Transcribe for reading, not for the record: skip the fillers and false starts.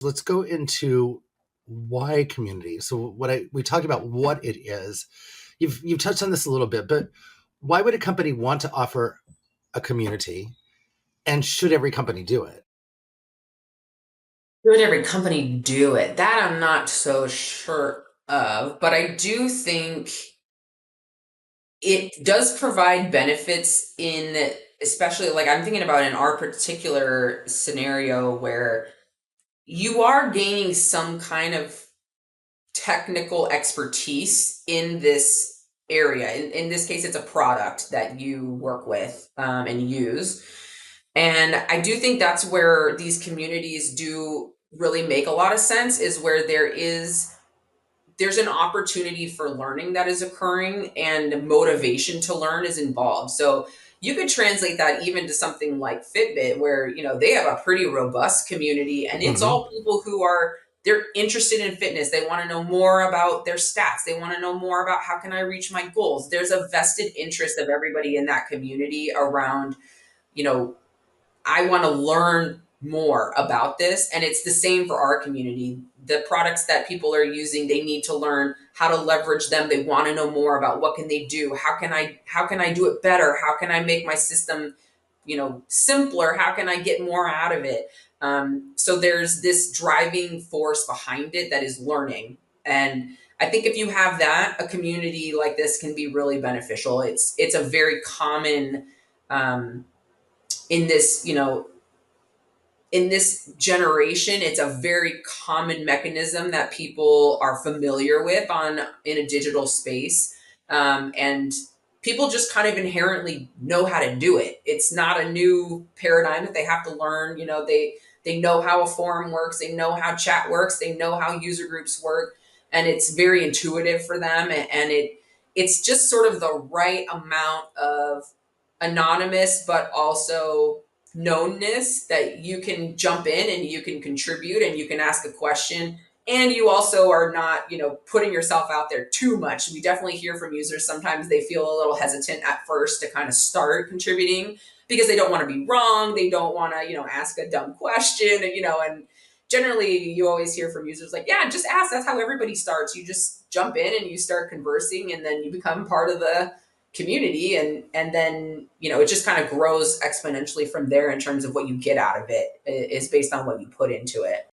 Let's go into why community. So we talked about what it is. You've touched on this a little bit, but why would a company want to offer a community, and should every company do it? Should every company do it? That I'm not so sure of, but I do think it does provide benefits in, especially like I'm thinking about in our particular scenario where you are gaining some kind of technical expertise in this area. In this case, it's a product that you work with and use. And I do think that's where these communities do really make a lot of sense, is where there's an opportunity for learning that is occurring and motivation to learn is involved. So you could translate that even to something like Fitbit, where they have a pretty robust community, and it's Mm-hmm. all people who are they're interested in fitness. They want to know more about their stats. They want to know more about how can I reach my goals. There's a vested interest of everybody in that community around, you know, I want to learn more about this. And it's the same for our community. The products that people are using, they need to learn how to leverage them. They want to know more about what can they do? How can I do it better? How can I make my system, simpler? How can I get more out of it? So there's this driving force behind it that is learning. And I think if you have that, a community like this can be really beneficial. It's a very common um, in this, in this generation, it's a very common mechanism that people are familiar with on in a digital space, and people just kind of inherently know how to do it. It's not a new paradigm that they have to learn. They know how a forum works, they know how chat works, they know how user groups work, and it's very intuitive for them. And it's just sort of the right amount of anonymous, but also knownness that you can jump in and you can contribute and you can ask a question, and you also are not putting yourself out there too much. We definitely hear from users sometimes they feel a little hesitant at first to kind of start contributing because they don't want to be wrong, they don't want to ask a dumb question, and generally you always hear from users like, yeah, just ask. That's how everybody starts. You just jump in and you start conversing, and then you become part of the community, and then it just kind of grows exponentially from there in terms of what you get out of it is based on what you put into it.